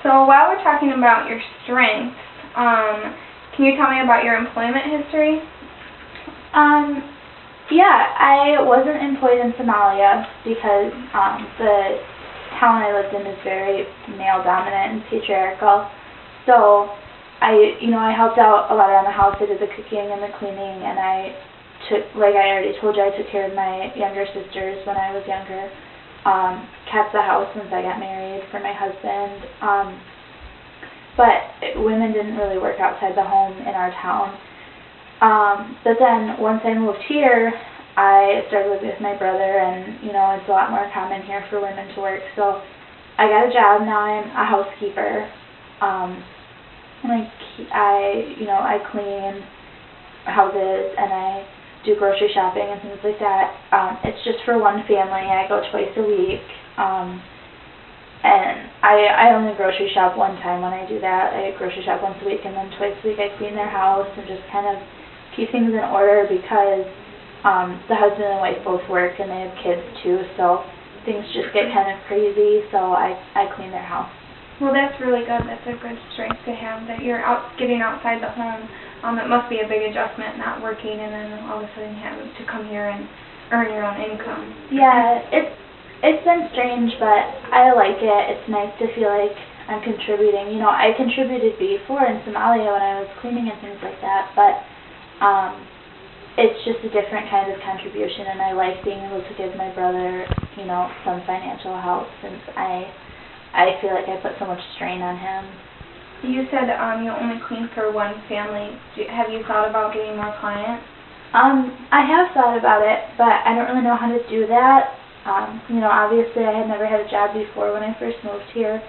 So while we're talking about your strengths, can you tell me about your employment history? Yeah, I wasn't employed in Somalia because the town I lived in is very male-dominant and patriarchal. So I helped out a lot around the house. I did the cooking and the cleaning, and I took, like I already told you, I took care of my younger sisters when I was younger. Kept the house since I got married for my husband. But women didn't really work outside the home in our town. But then once I moved here, I started living with my brother, and it's a lot more common here for women to work. So I got a job. Now I'm a housekeeper. And I clean houses, and I do grocery shopping and things like that. It's just for one family. I go twice a week. And I only grocery shop one time when I do that. I grocery shop once a week, and then twice a week I clean their house and just kind of keep things in order because the husband and wife both work and they have kids too, so things just get kind of crazy, so I clean their house. Well, that's really good. That's a good strength to have, that you're getting outside the home. It must be a big adjustment not working and then all of a sudden having to come here and earn your own income. Yeah, it's been strange, but I like it. It's nice to feel like I'm contributing. I contributed before in Somalia when I was cleaning and things like that, but it's just a different kind of contribution, and I like being able to give my brother, some financial help since I feel like I put so much strain on him. You said you only clean for one family. Have you thought about getting more clients? I have thought about it, but I don't really know how to do that. Obviously I had never had a job before when I first moved here,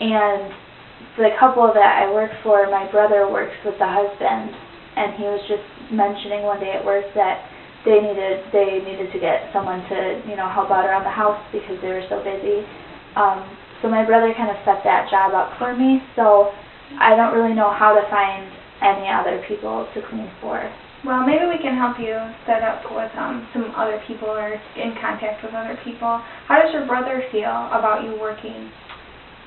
and the couple that I work for, my brother works with the husband, and he was just mentioning one day at work that they needed to get someone to help out around the house because they were so busy. So my brother kind of set that job up for me, so I don't really know how to find any other people to clean for. Well, maybe we can help you set up with some other people or in contact with other people. How does your brother feel about you working?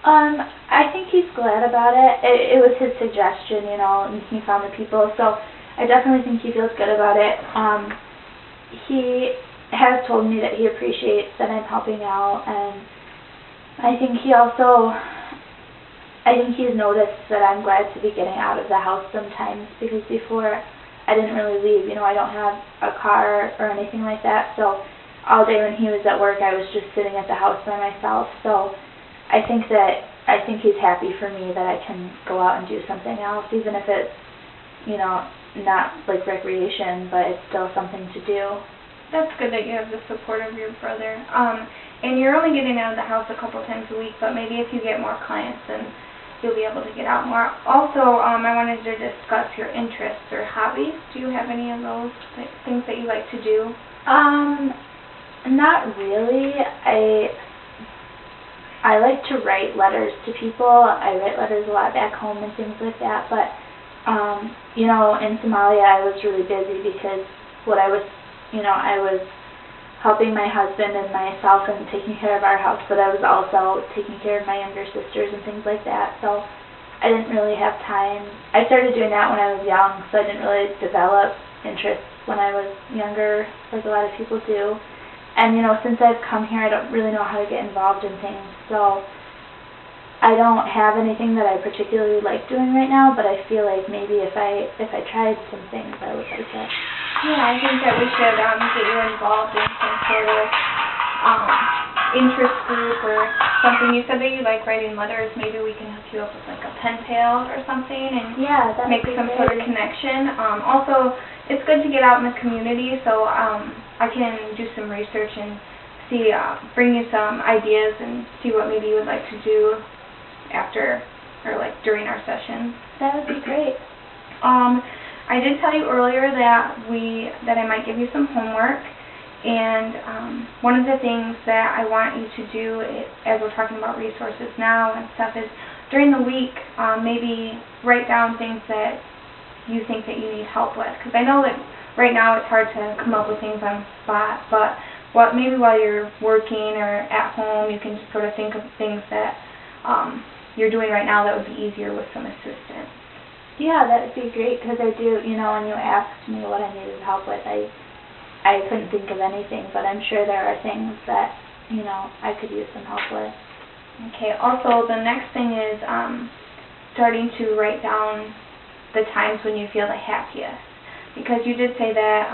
I think he's glad about it. It was his suggestion, and he found the people, so I definitely think he feels good about it. He has told me that he appreciates that I'm helping out, and I think he's noticed that I'm glad to be getting out of the house sometimes, because before I didn't really leave. I don't have a car or anything like that, so all day when he was at work I was just sitting at the house by myself. So I think he's happy for me that I can go out and do something else, even if it's not like recreation, but it's still something to do. That's good that you have the support of your brother. And you're only getting out of the house a couple times a week, but maybe if you get more clients, then you'll be able to get out more. Also, I wanted to discuss your interests or hobbies. Do you have any of those things that you like to do? Not really. I like to write letters to people. I write letters a lot back home and things like that, but in Somalia I was really busy because I was helping my husband and myself and taking care of our house, but I was also taking care of my younger sisters and things like that, so I didn't really have time. I started doing that when I was young, so I didn't really develop interests when I was younger, like a lot of people do. And since I've come here, I don't really know how to get involved in things, so I don't have anything that I particularly like doing right now, but I feel like maybe if I tried some things, I would like it. Yeah, I think that we should get you involved in some sort of interest group or something. You said that you like writing letters. Maybe we can hook you up with like a pen pal or something and make some sort of connection. Also, it's good to get out in the community, so I can do some research and see, bring you some ideas and see what maybe you would like to do after or like during our session. That would be great. I did tell you earlier that I might give you some homework, and one of the things that I want you to do, as we're talking about resources now and stuff, is during the week maybe write down things that you think that you need help with, because I know that right now it's hard to come up with things on the spot, but maybe while you're working or at home you can just sort of think of things that you're doing right now that would be easier with some assistance. Yeah, that would be great, because I do, you know, when you asked me what I needed help with, I couldn't think of anything, but I'm sure there are things that, you know, I could use some help with. Okay, also the next thing is starting to write down the times when you feel the happiest. Because you did say that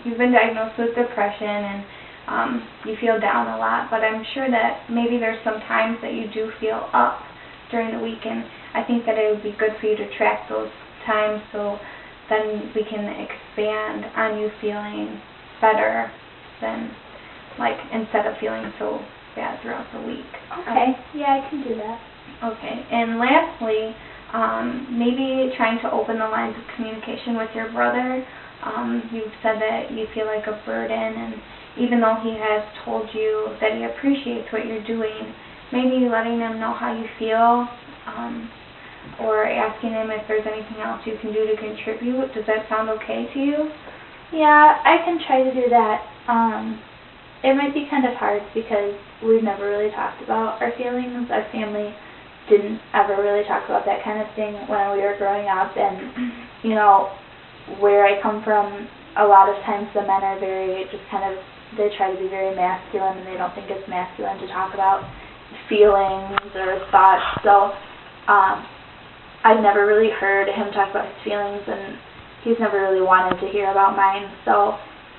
you've been diagnosed with depression and you feel down a lot, but I'm sure that maybe there's some times that you do feel up during the week, and I think that it would be good for you to track those times so then we can expand on you feeling better than, like, instead of feeling so bad throughout the week. Okay, yeah, I can do that. Okay, and lastly, maybe trying to open the lines of communication with your brother. You've said that you feel like a burden, and even though he has told you that he appreciates what you're doing, maybe letting him know how you feel, or asking him if there's anything else you can do to contribute. Does that sound okay to you? Yeah, I can try to do that. It might be kind of hard because we've never really talked about our feelings. Our family didn't ever really talk about that kind of thing when we were growing up, and, you know, where I come from, a lot of times the men are very, just kind of, they try to be very masculine, and they don't think it's masculine to talk about feelings or thoughts, so I've never really heard him talk about his feelings, and he's never really wanted to hear about mine, so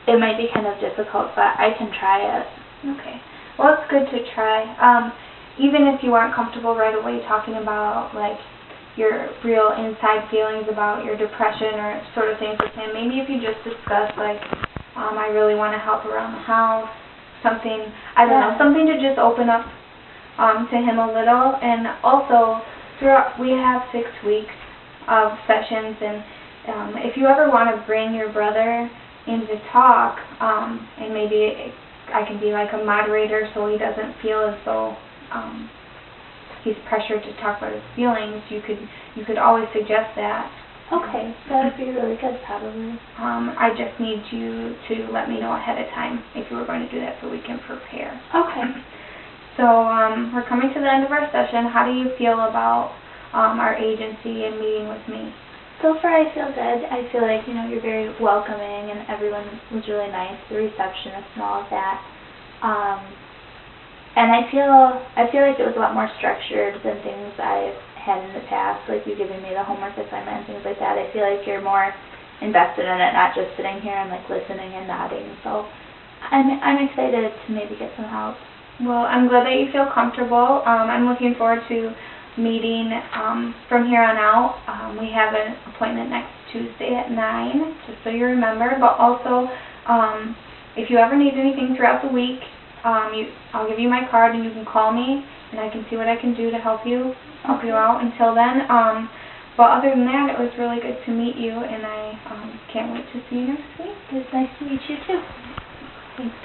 it might be kind of difficult, but I can try it. Okay. Well, it's good to try. Even if you aren't comfortable right away talking about, like, your real inside feelings about your depression or sort of things with him, maybe if you just discuss, like, I really want to help around the house, something, I don't know, something to just open up to him a little. And also, throughout, we have 6 weeks of sessions, and if you ever want to bring your brother in to talk, and maybe I can be like a moderator so he doesn't feel as though he's pressured to talk about his feelings, you could always suggest that. Okay, that would be really good, probably. I just need you to let me know ahead of time if you were going to do that so we can prepare. Okay. So we're coming to the end of our session. How do you feel about our agency and meeting with me? So far I feel good. I feel like, you know, you're very welcoming, and everyone was really nice, the receptionist and all of that. And I feel like it was a lot more structured than things I've had in the past, like you giving me the homework assignment and things like that. I feel like you're more invested in it, not just sitting here and, like, listening and nodding. So I'm excited to maybe get some help. Well, I'm glad that you feel comfortable. I'm looking forward to meeting from here on out. We have an appointment next Tuesday at 9, just so you remember. But also, if you ever need anything throughout the week, I'll give you my card and you can call me, and I can see what I can do to help you out until then. But other than that, it was really good to meet you, and I can't wait to see you next week. It was nice to meet you too. Thanks.